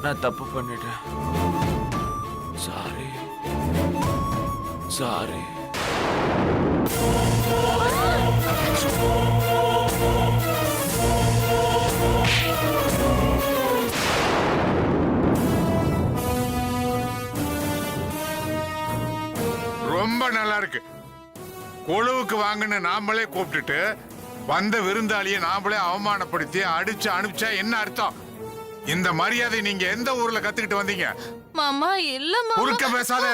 நான் தப்பு பண்ணிட்டேன். Sorry sorry. ரொம்ப நல்லா இருக்கு. கொழுவுக்கு வாங்கின நாமளே கூப்பிட்டுட்டு வந்த விருந்தாளியை நாமளே அவமானப்படுத்தி அடிச்சு அனுப்பிச்சா என்ன அர்த்தம்? இந்த மரியாதை நீங்க எந்த ஊர்ல கத்துக்கிட்டு வந்தீங்க? மாமா இல்ல மாமா. குறுக்க பேசாத.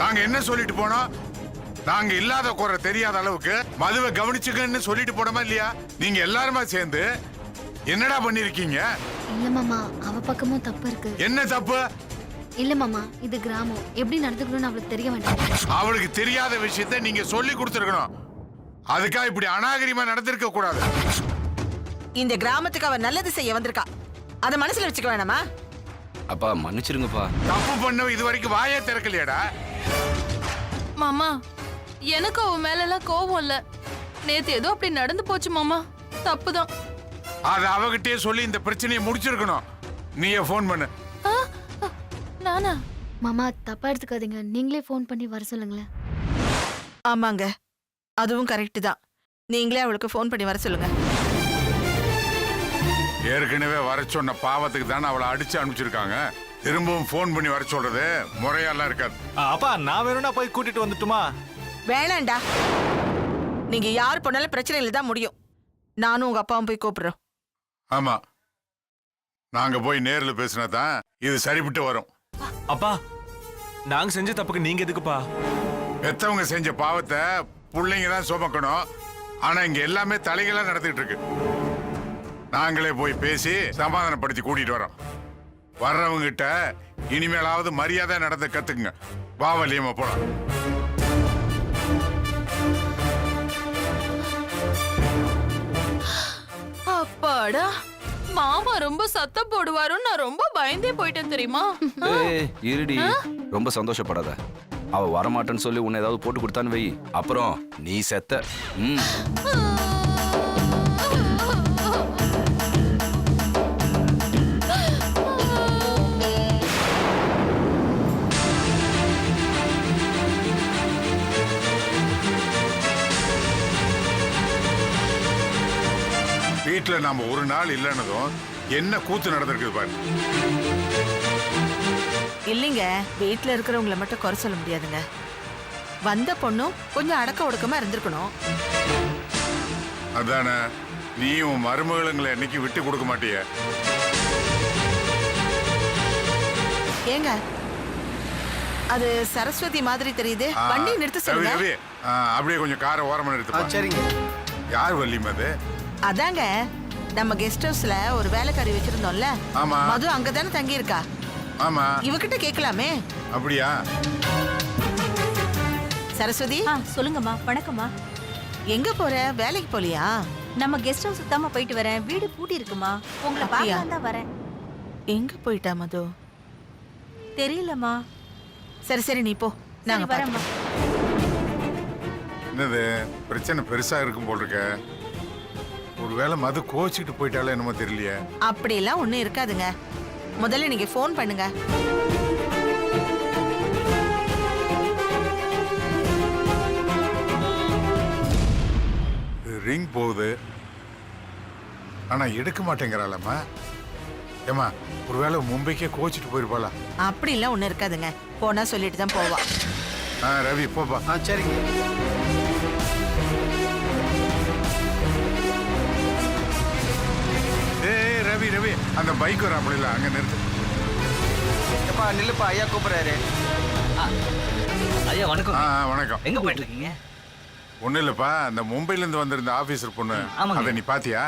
நாங்க என்ன சொல்லிட்டு போனோம்? நாங்க இல்லாத குறை தெரியாத அளவுக்கு மதுவை கவனிச்சுக்கன்னு சொல்லிட்டு போனோமா இல்லையா? நீங்க எல்லாருமா சேர்ந்து என்னடா பண்ணிருக்கீங்க? இல்ல மாமா, அவ பக்கமும் தப்பு இருக்கு. என்ன தப்பு? இல்ல மாமா, இது கிராமம், எப்படி நடந்துக்கணும்னு அவளுக்கு தெரிய வேண்டாம். அவளுக்கு தெரியாத விஷயத்தை நீங்க சொல்லி கொடுத்துருக்கணும். அதுக்காக இப்படி அநாகரிகமா நடந்திருக்க கூடாது. இந்த கிராமத்துக்கு அவ நல்லது செய்ய வந்திருக்கா, அத மனசுல வச்சுக்க வேணாமா? அப்பா மன்னிச்சிருங்கப்பா. தப்பு பண்ண இது வரைக்கும் வாயே திறக்கலையாடா? மாமா எனக்கு அவ மேல எல்லாம் கோவம் இல்ல. நேத்து ஏதோ அப்படி நடந்து போச்சு மாமா, தப்புதான். அது அவகிட்டே சொல்லி இந்த பிரச்சனையை முடிச்சிருக்கணும். நீயே போன் பண்ணு. நானா? மாமா தப்பா எடுத்துக்காதீங்க, நீங்களே ஃபோன் பண்ணி வர சொல்லுங்களேன். ஆமாங்க, அதுவும் கரெக்ட் தான். நீங்களே அவளுக்கு ஃபோன் பண்ணி வர சொல்லுங்க. ஏற்கனவே வர சொன்ன பாவத்துக்கு தானே அவளை அடிச்சு அனுப்பிச்சிருக்காங்க. திரும்பவும் போன் பண்ணி வர சொல்றது முறையெல்லாம் இருக்காது. அப்பா நான் வேணும்னா போய் கூட்டிட்டு வந்துட்டுமா? வேணாண்டா, நீங்க யார் போனாலும் பிரச்சனையில தான் முடியும். நானும் உங்க அப்பாவும் போய் கூப்பிடுறோம். ஆமா, நாங்க போய் நேர்ல பேசினா தான் இது சரிபட்டு வரும். அப்பா நாங்க செஞ்ச தப்புக்கு நீங்க எதுக்குப்பா? பெத்தவங்க செஞ்ச பாவத்தை பிள்ளைங்க தான் சுமக்கணும். ஆனா இங்க எல்லாமே தலைகளா நடத்திட்டு இருக்கு. நாங்களே போய் பேசி சமாதானப்படுத்தி கூட்டிட்டு வரோம். வர்றவங்க கிட்ட இனிமேலாவது மரியாதை நடத்த கத்துக்குங்க. வா வலியம்மா போலாம். அப்பாடா, மாமா ரொம்ப சத்தம் போடுவாருன்னு நான் ரொம்ப பயந்தே போயிட்டேன் தெரியுமா? ஏய் இருடி, ரொம்ப சந்தோஷப்படாத. அவ வரமாட்டேன்னு சொல்லி உன்னை ஏதாவது போட்டு கொடுத்தான்னு வை, அப்புறம் நீ செத்த. வீட்டுல நாம ஒரு நாள் இல்லைன்னதும் என்ன கூத்து நடந்திருக்குது பாரு. இல்லைங்க, வீட்டுல இருக்கிறவங்கள மட்டும் குறை சொல்ல முடியாதுங்க. வந்த பொண்ணும் கொஞ்சம் அடக்க ஒடுக்கமா இருந்திருக்கணும். அதானே, நீயும் மருமகளுங்களை என்னைக்கு விட்டு கொடுக்க மாட்டிய? ஏங்க, அது சரஸ்வதி மாதிரி தெரியுது. வண்டி நிறுத்த சொல்லுங்க. ரவி, அப்படியே கொஞ்சம் காரை ஓரமா நிறுத்து. சரிங்க. யார் வள்ளியம் அது? அதாங்க, நம்ம கெஸ்ட் ஹவுஸ்ல ஒரு வேலைக்காரி வச்சிருந்தோம்ல. ஆமா. மது அங்கதானே தங்கி இருக்கா. ஆமா. இவகிட்ட கேட்கலாமே. அப்படியா? சரஸ்வதி. சொல்லுங்கம்மா. வணக்கம்மா. எங்க போற? வேலைக்கு போலியா? நம்ம கெஸ்ட் ஹவுஸ் சுத்தாம போயிட்டு வரேன். வீடு பூட்டி இருக்குமா, உங்களை பார்க்கலாம் தான் வரேன். எங்க போயிட்டா மது? தெரியலம்மா. சரி சரி, நீ போ, நாங்க வரேம்மா. என்னது பிரச்சனை பெருசா இருக்கும் போல் இருக்க. ஒருவேளை மது கோச்சிட்டு போயிட்டாலும் என்னமோ தெரியலையே. அப்படி எல்லாம் ஒண்ணும் இருக்காதுங்க. முதல்ல நீங்க போன் பண்ணுங்க. ரிங் போகுது, ஆனா எடுக்க மாட்டேங்கிறாளம்மா. ஏமா, ஒருவேளை மும்பைக்கே கோச்சிட்டு போயிருப்பாளா? அப்படி எல்லாம் ஒண்ணும் இருக்காதுங்க. போனா சொல்லிட்டு தான் போவா. ரவி போப்பா. சரிங்க. ரவி ரவி, அந்த பைக் வராப்பல இல்ல, அங்க நிறுத்து. நில்லுப்பா, ஐயா கூப்பிடுறாரு. ஐயா வணக்கம். வணக்கம். எங்க போயிட்டு இருக்கீங்க? ஒண்ணு இல்லப்பா, அந்த மும்பைல இருந்து வந்திருந்த ஆபீசர் பொண்ணு, அதை நீ பாத்தியா?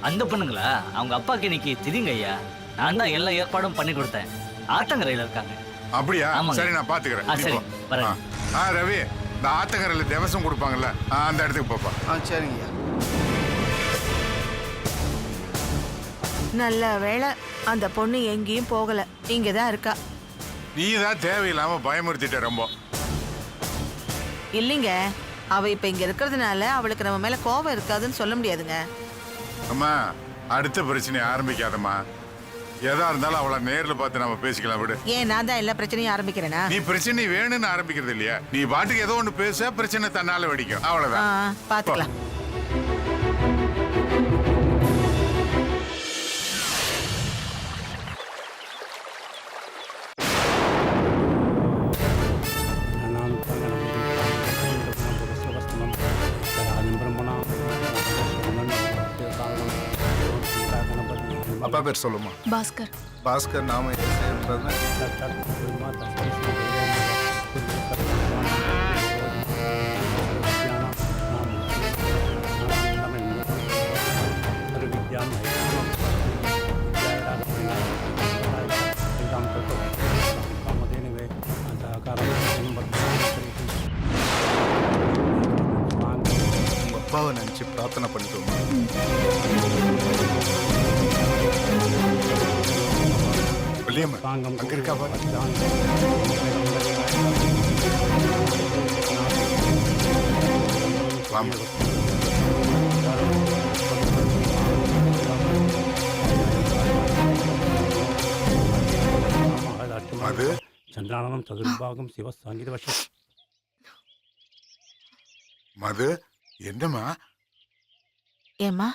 அந்த பொண்ணுங்களா? அவங்க அப்பாக்கு இன்னைக்கு தெரியுங்க ஐயா. நான் தான் எல்லா ஏற்பாடும் பண்ணி கொடுத்தேன். ஆத்தங்கரையில இருக்காங்க. அப்படியா? சரி, நான் பாத்துக்கிறேன். சரி வரேன். ரவி, இந்த ஆத்தங்கரையில தேவசம் கொடுப்பாங்கல்ல, அந்த இடத்துக்கு போப்பா. சரிங்க. நல்ல வேளை அந்த பொண்ணு எங்கேயும் போகல, இங்கதான் இருக்கா. நீ தான் தேவையில்லாம பயமுறுத்திட்ட ரொம்ப. இல்லைங்க, அவ இப்ப இங்க இருக்கிறதுனால அவளுக்கு நம்ம மேல கோபம் இருக்காதுன்னு சொல்ல முடியாதுங்க. அம்மா அடுத்த பிரச்சனையை ஆரம்பிக்காதம்மா. எதா இருந்தாலும் அவளை நேர்ல பார்த்து நம்ம பேசிக்கலாம் விடு. ஏன் நான் தான் எல்லா பிரச்சனையும் ஆரம்பிக்கிறேனா? நீ பிரச்சனை வேணும்னு ஆரம்பிக்கிறது இல்லையா? நீ பாட்டுக்கு ஏதோ ஒண்ணு பேச பிரச்சனை தன்னால வெடிக்கும், அவ்வளவுதான். பாத்துக்கலாம். அப்பா பேர் சொல்லுமா? பாஸ்கர். பாஸ்கர் நாம உங்க அப்பாவை நினைச்சு பிரார்த்தனை பண்ணிக்கோமா. அங்க இருக்கா பாரு. வாமா. அது చంద్రానం చతుర్భాగం శివ సంగీత వర్ష மது என்னம்மா? ஏம்மா,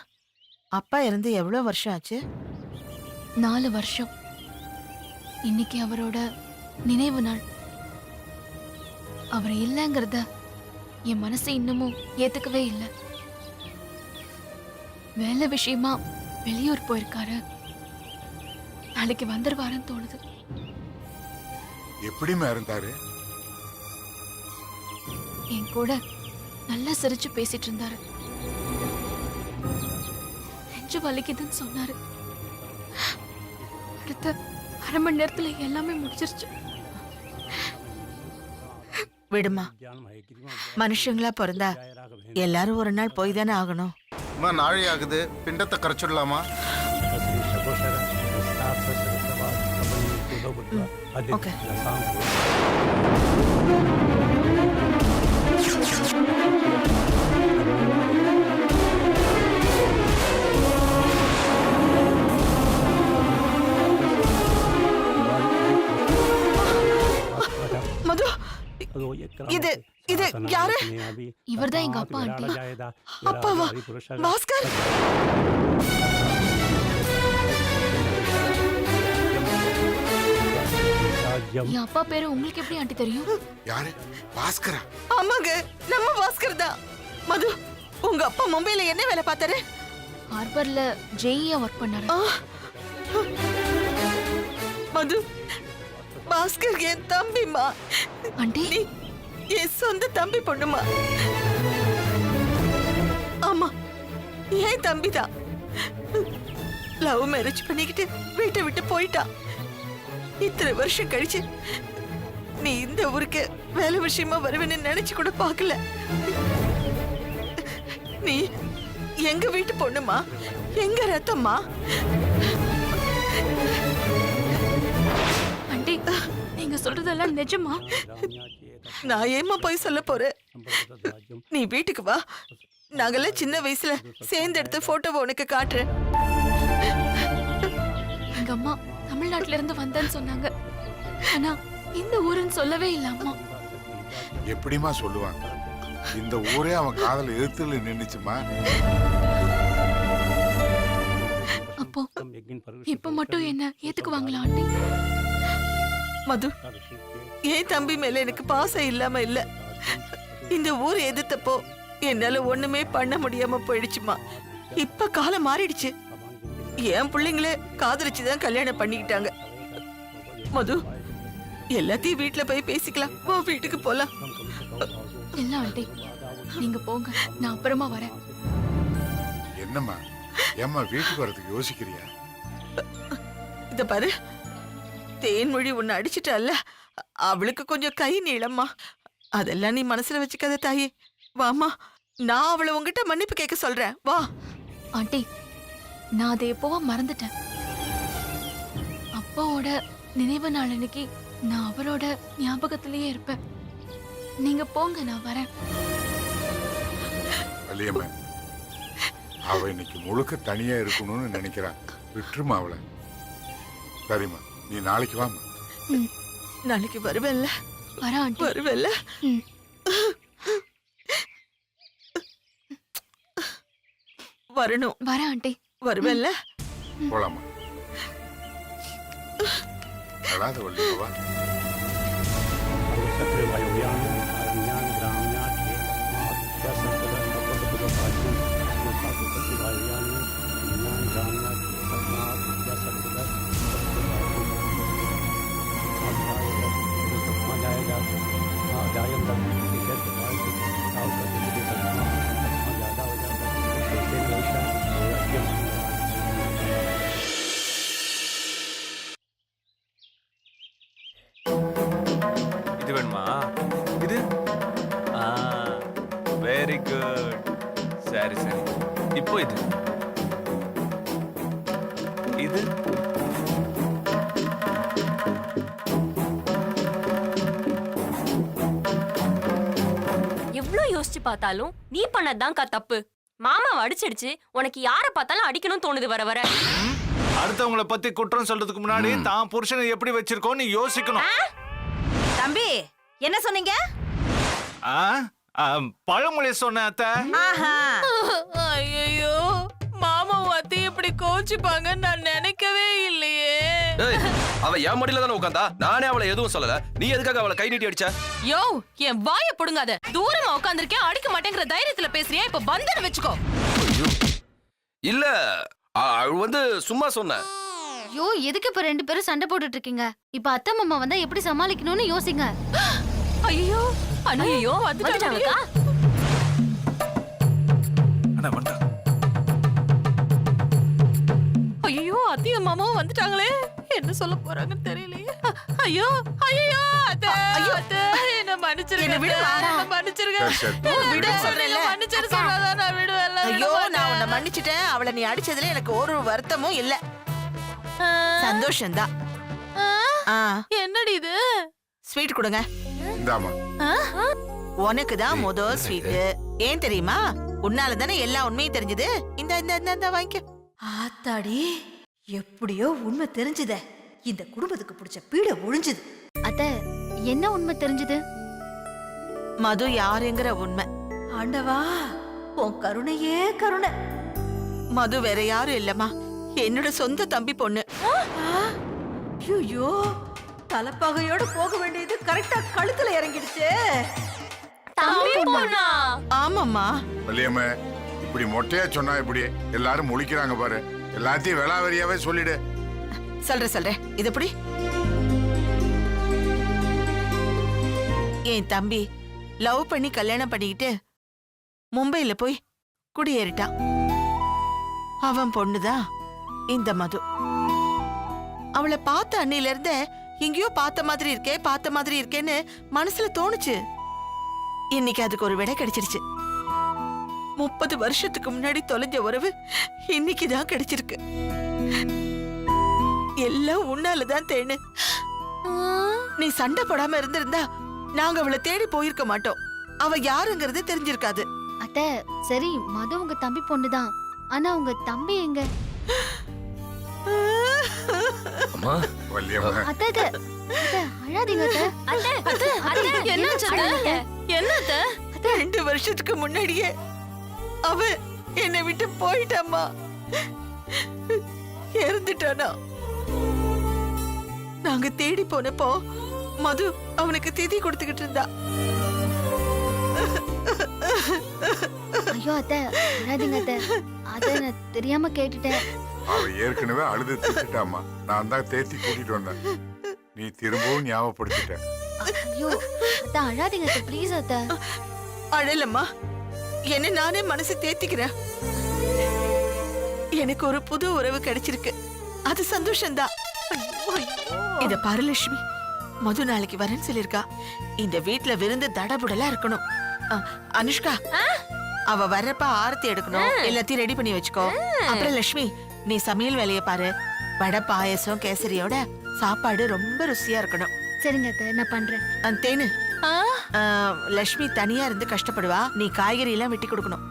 அப்பா இருந்து எவ்வளவு வருஷம் ஆச்சு? 4 வருஷம். இன்னைக்கு அவரோட நினைவு நாள். அவர் இல்லைங்கிறத என் மனசு இன்னமும் ஏத்துக்கவே இல்லை. வேலை விஷயமா வெளியூர் போயிருக்காரு. நாளைக்கு வந்துருவாருன்னு தோணுது. எப்படிமா இருந்தாரு? என் கூட நல்லா சிரிச்சு பேசிட்டு இருந்தாரு. நெஞ்சு வலிக்குதுன்னு சொன்னாரு. அடுத்த 1/2 மணி நேரத்துல எல்லாமே முடிச்சிருச்சு. விடுமா, மனுஷங்களா பிறந்தா எல்லாரும் ஒரு நாள் போய் தானே ஆகணும். நாழி ஆகுது, பிண்டத்தை கரைச்சிடலாமா? ஓகே. மது, இது இது யாரு? இவர்தான் எங்க அப்பா ஆண்டி. அப்பாவா? பாஸ்கர். என் அப்பா பேரு உங்களுக்கு எப்படி ஆண்டி தெரியும்? யாரு? பாஸ்கரா? ஆமாங்க, நம்ம பாஸ்கர் தான். மது, உங்க அப்பா மும்பைல என்ன வேலை பார்த்தாரு? ஹார்பர்ல ஜேஇயா ஒர்க் பண்ணாரு. மது, பாஸ்கர் என் தம்பிமா. ஆண்டி, நீ என் சொந்த தம்பி பொண்ணுமா? ஆமா, ஏன் தம்பிதான். லவ் மேரேஜ் பண்ணிக்கிட்டு வீட்டை விட்டு போயிட்டான். இத்தனை வருஷம் கழிச்சு நீ இந்த ஊருக்கு வேலை விஷயமா வருவேன்னு நினைச்சு கூட பார்க்கல. நீ எங்க வீட்டு பொண்ணுமா, எங்க ரத்தம்மா. ஆண்டி, நீங்க சொல்றதெல்லாம் நிஜமா? நான் ஏமா போய் சொல்ல போறேன்? நீ வீட்டுக்கு வா, நாங்கெல்லாம் சின்ன வயசுல சேர்ந்து எடுத்த போட்டோவை உனக்கு காட்டுறேன். எங்க அம்மா தமிழ்நாட்டுல இருந்து வந்தேன்னு சொன்னாங்க. ஆனா இந்த ஊருன்னு சொல்லவே இல்ல அம்மா. எப்படிமா சொல்லுவாங்க? இந்த ஊரே அவன் காதல எதிர்த்துல நின்னுச்சுமா. அப்போ இப்ப மட்டும் என்ன ஏத்துக்குவாங்களா ஆண்டி? மது, ஏன் தம்பி மேல எனக்கு பாசம் இல்லாம இல்ல. இந்த ஊர் எதிர்த்தப்போ என்னால ஒண்ணுமே பண்ண முடியாம போயிடுச்சுமா. இப்ப காலம் மாறிடுச்சு. என் பிள்ளைங்களே காதலிச்சுதான் கல்யாணம் பண்ணிக்கிட்டாங்க. மது, எல்லாத்தையும் வீட்டுல போய் பேசிக்கலாம். வா, வீட்டுக்கு போலாம். இல்ல ஆண்டி, நீங்க போங்க, நான் அப்புறமா வரேன். என்னம்மா, ஏம்மா வீட்டுக்கு வரதுக்கு யோசிக்கிறியா? இத பாரு, தேன்மொழி உன்னை அடிச்சிட்டால, அவளுக்கு கொஞ்சம் கை நீளம்மா. அதெல்லாம் நீ மனசுல வச்சுக்காத தாயி. வாமா, நான் அவளை உங்ககிட்ட மன்னிப்பு கேட்க சொல்றேன். வா. ஆண்டி, நான் அதை எப்பவோ மறந்துட்டேன். அப்பாவோட நினைவு நாள் அன்னைக்கு நான் அவரோட ஞாபகத்திலேயே இருப்பேன். நீங்க போங்க, நான் வரேன். வள்ளியம்மா அவ இன்னைக்கு முழுக்க தனியா இருக்கணும்னு நினைக்கிறான். விட்டுருமா அவளை. சரிம்மா, நீ நாளைக்கு வாமா. நாளைக்கு வருவேல்ல? வரேன் ஆண்டி. வருவேல்ல? ம். வரணும். வரேன் ஆண்டி. வருவேல்ல? போலாமா. அழாத வள்ளியம்மா. सर्वसत्रिवयोयान् अरण्यान् ग्राम्यान् सर्वसत्रिवयोयान् ग्राम्यान् இது வேணுமா? இது வெரி குட். சரி சரி, இப்போ இது இது எவ்ளோ யோசிச்சு பார்த்தாலும் நீ பண்ணதுதான்க்கா தப்பு. மாமாவை அடிச்சிடுச்சு, உனக்கு யார பார்த்தாலும் அடிக்கணும் தோணுது வர வர. அடுத்தவங்கள பத்தி குற்றம் சொல்றதுக்கு முன்னாடி தான் புருஷனை எப்படி வச்சிருக்கோம் நீ யோசிக்கணும். தம்பி என்ன சொன்னீங்க? ஆ? பழமொழி சொன்ன அத்தை. ஐயோ, மாமாவும் அத்தை இப்படி கோச்சுப்பாங்கன்னு நான் நினைக்கவே இல்லையே. ஏய், அவ என் மடியில தானே உட்காந்தா. நானே அவளை எதுவும் சொல்லல. நீ எதுக்காக அவளை கை நீட்டி அடிச்ச? யோ, என் வாயை புடுங்காத. தூரமா உட்கார்ந்திருக்கேன், அடிக்க மாட்டேங்கிற தைரியத்துல பேசுறியா? இப்ப பந்தன வெச்சுக்கோ. இல்ல, அவள் வந்து சும்மா சொன்ன. ஐயோ, எதுக்கு இப்ப 2 பேரும் சண்டை போட்டுட்டு இருக்கீங்க? இப்ப அத்தை மாமா வந்தா எப்படி சமாளிக்கணும்னு யோசிங்க. ஐயோ, ஐயோ, வந்துட்டாங்கக்கா. அண்ணா வந்தா. ஐயோ, அத்தையும் மாமாவும் வந்துட்டாங்களே. என்ன சொல்ல போறாங்கன்னு தெரியலையே. ஐயோ ஐயோ, அத்தை, அத்தை, என்ன மன்னிச்சிருங்க. என்னை விடுமா? என்ன மன்னிச்சிருங்க. சரி, சரி. விட சொல்றேன்ல. மன்னிச்சிரு சொன்னாதான் நான் விடுவேன்ல. ஐயோ, நான் உன்னை மன்னிச்சிட்டேன். அவளை நீ அடிச்சதுல எனக்கு ஒரு வருத்தமும் இல்ல. சந்தோஷம்தான். என்னடி இது? ஸ்வீட் கொடுங்க. இந்தாமா. உனக்கு தான் முதல் ஸ்வீட். ஏன் தெரியுமா? உன்னால தானே எல்லா உண்மையும் தெரிஞ்சது. இந்த வாங்கிக்க. ஆத்தாடி, எப்படியோ உண்மை தெரிஞ்சுதே. இந்த குடும்பத்துக்கு பிடிச்ச பீட ஒழிஞ்சுது. அத்தை, என்ன உண்மை தெரிஞ்சது? மது யாருங்கிற உண்மை. ஆண்டவா, உன் கருணையே கருணை. மது வேற யாரும் இல்லம்மா, என்னோட சொந்த தம்பி பொண்ணு. ஐயோ, தலைப்பகையோட போக வேண்டியது கரெக்டா கழுத்துல இறங்கிடுச்சு. தம்பி பொண்ணா? ஆமாம்மா. வள்ளியம்மா, இப்படி மொட்டையா சொன்னா இப்படி எல்லாரும் முழிக்கிறாங்க பாரு. எல்லாத்தையும் வெளாவரியாவே சொல்லிடு. சொல்றேன். இது எப்படி? என் தம்பி லவ் பண்ணி கல்யாணம் பண்ணிக்கிட்டு மும்பையில போய் குடியேறிட்டான். அவன் பொண்ணுதான் இந்த மது. அவளை பார்த்த அன்னையில இருந்த எங்கேயோ பார்த்த மாதிரி இருக்கேன்னு மனசுல தோணுச்சு. இன்னைக்கு அதுக்கு ஒரு விடை கிடைச்சிருச்சு. 30 வருஷத்துக்கு முன்னாடி தொலைஞ்ச உறவு இன்னைக்குதான் கிடைச்சிருக்கு. எல்லாம் உன்னாலதான் தேனு. நீ சண்டை போடாம இருந்திருந்தா நாங்க அவளை தேடி போயிருக்க மாட்டோம். அவ யாருங்கிறது தெரிஞ்சிருக்காது. அத்தை, சரி, மது உங்க தம்பி பொண்ணுதான். ஆனா உங்க தம்பி எங்க? அம்மா, வள்ளியம்மா, அத்தை, அத்தை, அத்தை, அழாதீங்க அத்தை. என்னாச்சு அத்தை? என்ன அத்தை? 2 வருஷத்துக்கு முன்னாடியே அவ என்னை விட்டு போயிட்டாமா. இறந்துட்டானா. நாங்க தேடி போனப்போ மது அவனுக்கு திதி கொடுத்துக்கிட்டு இருந்தா. ஐயோ அத்தை, அழாதீங்க அத்தை. அத்தை, நான் தெரியாம கேட்டுட்டேன். அவ ஏற்கனவே அழுது திட்டாமா. நான் தான் தேத்தி கூட்டிட்டு வந்தேன். நீ திரும்பவும் ஞாபகப்படுத்திட்ட. ஐயோ அத்தை, அழாதீங்க அத்தை, ப்ளீஸ் அத்தை. அழலம்மா, என்ன நானே மனசு தேத்திக்கிறேன். எனக்கு ஒரு புது உறவு கிடைச்சிருக்கு. அது சந்தோஷம்தான். இத பாரு லட்சுமி, மது நாளைக்கு வரேன்னு சொல்லிருக்கா. இந்த வீட்ல விருந்து தடபுடலா இருக்கணும். அனுஷ்கா, அவ வர்றப்ப ஆரத்தி எடுக்கணும். எல்லாத்தையும் ரெடி பண்ணி வச்சுக்கோ. அப்புறம் லட்சுமி, நீ சமையல் வேலையை பாரு. வடை, பாயசம், கேசரியோட சாப்பாடு ரொம்ப ருசியா இருக்கணும். சரிங்க அத்தை, நான் பண்றேன். தேனு, லட்சுமி தனியா இருந்து கஷ்டப்படுவா, நீ காய்கறி எல்லாம் வெட்டி கொடுக்கணும்.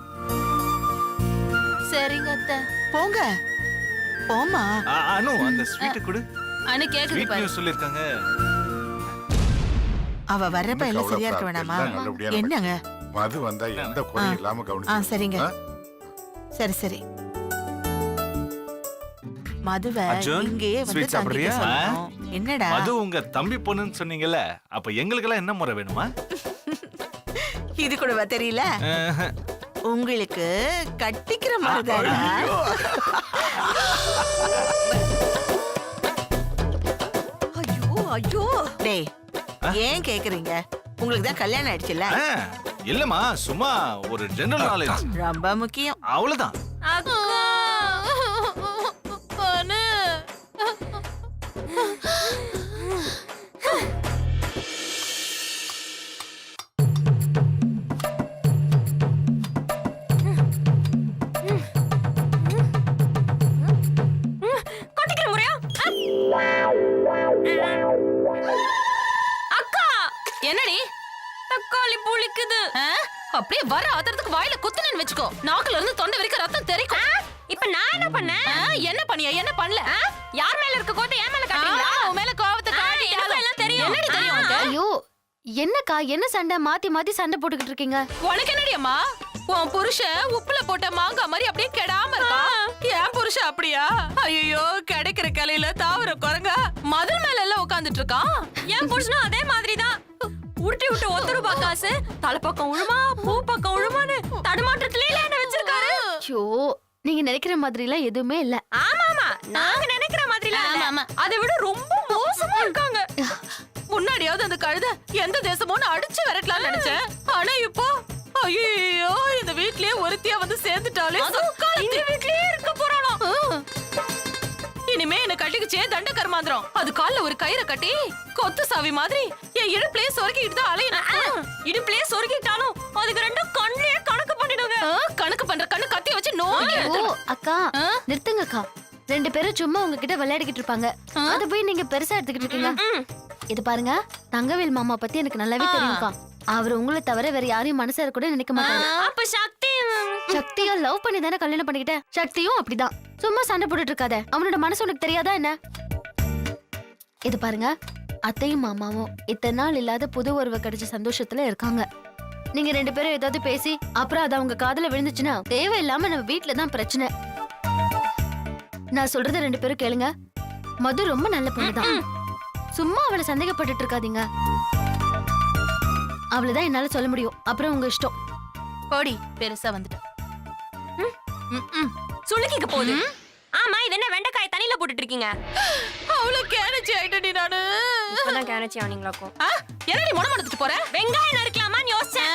சரிங்க அத்தை. போங்க போமா. அனு அந்த ஸ்வீட் கொடு. அனு கேக்குது ஸ்வீட் பாரு. நியூஸ் சொல்லிருக்காங்க. அவ வர்றப்ப எல்லாம் சரியா இருக்க வேணாமா? எல்லாம் நல்லபடியா என்னங்க? மது வந்தா எந்த குறையும் இல்லாம கவனிச்சு. சரிங்க. சரி சரி. மதுவை அர்ஜுன், இங்கேயே வந்து sweet சாப்பிடுறியா? தங்கிக்க சொல்லணும். என்னடா அது உங்க தம்பி பொண்ணுன்னு சொன்னீங்கல்ல, அப்ப எங்களுக்கெல்லாம் என்ன முறை வேணுமா? இது கூடவா தெரியல? உங்களுக்கு கட்டிக்கிற மாதிரிதான். ஐயோ ஐயோ டேய், ஏன் கேக்குறீங்க? உங்களுக்கு தான் கல்யாணம் ஆயிடுச்சுல்ல? இல்லம்மா, சும்மா ஒரு ஜெனரல் நாலேஜ். ரொம்ப முக்கியம். அவ்வளவுதான். அக்கா. அனு. கொட்டிக்கிற முறையா? அக்கா என்னடி தக்காளி புளிக்குது? அப்படியே வர ஆத்திரத்துக்கு வாயில குத்துனேன்னு வெச்சுக்கோ, நாக்குல இருந்து தொண்டை வரைக்கும் ரத்தம் தெறிக்கும். இப்ப நான் என்ன பண்ணேன்? என்ன பண்ணியா? என்ன பண்ணல? யார் மேல இருக்க கோட்டை என் மேல காட்டுறீங்களா? உன் மேல கோவத்தை காட்டி எனக்கு எல்லாம் தெரியும். என்னடி தெரியும் உனக்கு? ஐயோ என்னக்கா, என்ன சண்டை? மாத்தி மாத்தி சண்டை போட்டுக்கிட்டு இருக்கீங்க. உனக்கு என்னடி அம்மா? உன் புருஷன் உப்புல போட்ட மாங்காய் மாதிரி அப்படியே கெடாம இருக்கா. என் புருஷன் அப்படியா? ஐயோ, கிடைக்கிற கிளையில தாவர குரங்க மதில் மேல எல்லாம் உட்கார்ந்துட்டு இருக்கான். என் புருஷனும் அதே மாதிரிதான். உருட்டி விட்டு 1 ரூபாய் காசு தலைப்பக்கம் உழுமா பூ பக்கம் உழுமான்னு தடுமாற்றத்திலே என்ன வச்சிருக்காரு. ஐயோ, நீங்க நினைக்கிற மாதிரி எல்லாம் எதுவுமே இல்ல. ஆமாமா, நாங்க நினைக்கிற மாதிரி ஆமா. அதை விட ரொம்ப மோசமா இருக்காங்க. முன்னாடியாவது அந்த கழுத எந்த தேசமோன்னு அடிச்சு விரட்டலாம்னு நினைச்சேன். ஆனா இப்போ ஐயோ, இந்த வீட்லயே ஒருத்தியா வந்து சேர்ந்துட்டாலே. இந்த வீட்லயே இருக்க போறாளாம். இனிமே என்ன கட்டிக்குச்சே தண்ட கர்மாந்திரம். அது கால்ல ஒரு கயிறை கட்டி கொத்து சாவி மாதிரி என் இடுப்புலயே சொருகிட்டு தான் அலையணும். இடுப்புலயே சொருகிட்டாலும் அதுக்கு ரெண்டும் கண்ணிலே கணக்கு பண்ணிடுங்க. கணக்கு பண்ற கண்ணு கத்திய வச்சு நோய். ஓ அக்கா, நிறுத்துங்கக்கா. 2 பேரும் சும்மா உங்ககிட்ட விளையாடிக்கிட்டு இருப்பாங்க. அத போய் நீங்க பெருசா எடுத்துக்கிட்டு இருக்கீங்க. இது பாருங்க, தங்கவேல் மாமா பத்தி எனக்கு நல்லாவே தெரியும்க்கா. அவர் உங்களை தவிர வேற யாரையும் மனசார கூட நினைக்க மாட்டாரு. அப்ப சக்தி சக்தியும் லவ் பண்ணி தானே கல்யாணம் பண்ணிக்கிட்ட. சக்தியும் அப்படிதான். சும்மா சண்டை போட்டுட்டு இருக்காத. அவனோட மனசு உனக்கு தெரியாதா என்ன? இது பாருங்க, அத்தையும் மாமாவும் இத்தனை நாள் இல்லாத புது உறவு கிடைச்ச சந்தோஷத்துல இருக்காங்க. நீங்க 2 பேரும் ஏதாவது பேசி அப்புறம் அது அவங்க காதுல விழுந்துச்சுன்னா தேவையில்லாம நம்ம வீட்டுல தான் பிரச்சனை. நான் சொல்றத 2 பேரும் கேளுங்க. மது ரொம்ப நல்ல பொண்ணுதான். சும்மா அவளை சந்தேகப்பட்டுட்டு இருக்காதீங்க. அவ்வளவுதான் என்னால சொல்ல முடியும். அப்புறம் உங்க இஷ்டம். கோடி பெருசா வந்துட்ட. சுளுக்கிக்க போகுது. ஆமா, இது என்ன வெண்டைக்காய் தண்ணியில போட்டுட்டு இருக்கீங்க? அவ்வளவு கேனச்சி ஆயிட்டடி நானு. இப்பதான் கேனச்சி ஆனீங்களாக்கும். என்னடி மொன மொனத்துட்டு போற? வெங்காயம் நறுக்கலாமான்னு யோசிச்சேன்.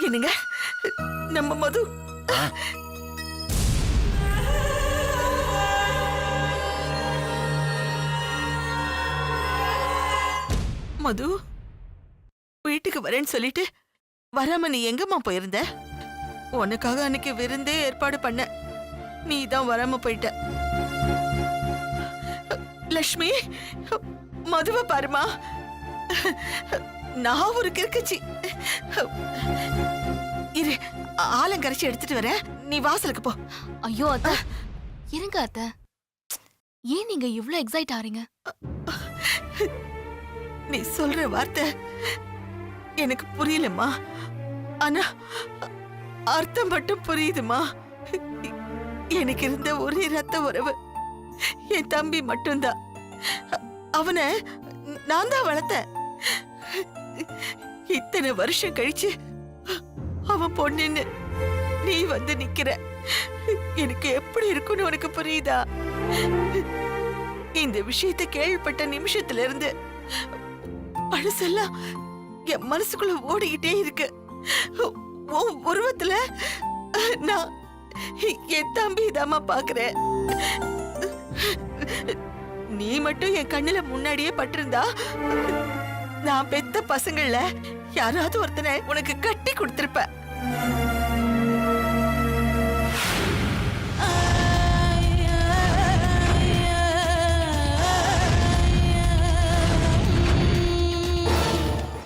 என்னங்க, நம்ம மது மது வீட்டுக்கு வரேன்னு சொல்லிட்டு வராம நீ எங்கம்மா போயிருந்த? உனக்காக அன்னைக்கு விருந்தே ஏற்பாடு பண்ண, நீ தான் வராம போயிட்ட. லட்சுமி, மதுவை பாருமா. நான் ஒரு கிறுக்கச்சி. இரு, ஆலங்கரைச்சி எடுத்துட்டு வர. நீ வாசலுக்கு போ. ஐயோ அத்தை, இருங்க அத்தை. ஏன் நீங்க இவ்ளோ எக்ஸைட் ஆறீங்க? நீ சொல்ற வார்த்தை எனக்கு புரியலம்மா. ஆனா அர்த்தம் மட்டும் புரியுதுமா. எனக்கு இருந்த ஒரே ரத்த உறவு என் தம்பி மட்டும்தான். அவனை நான் தான் வளர்த்தேன். இத்தனை வருஷம் கழிச்சு அவன் பொண்ணுன்னு நீ வந்து நிக்கிற. எனக்கு எப்படி இருக்குன்னு உனக்கு புரியுதா? இந்த விஷயத்தை கேள்விப்பட்ட நிமிஷத்துல இருந்து பழசெல்லாம் என் மனசுக்குள்ள ஓடிக்கிட்டே இருக்கு. உன் உருவத்துல நான் என் தம்பி தாமா பாக்குறேன். நீ மட்டும் என் கண்ணுல முன்னாடியே பட்டிருந்தா நான் பெத்த பசங்கள்ல யாராவது ஒருத்தனை உனக்கு கட்டி கொடுத்திருப்ப.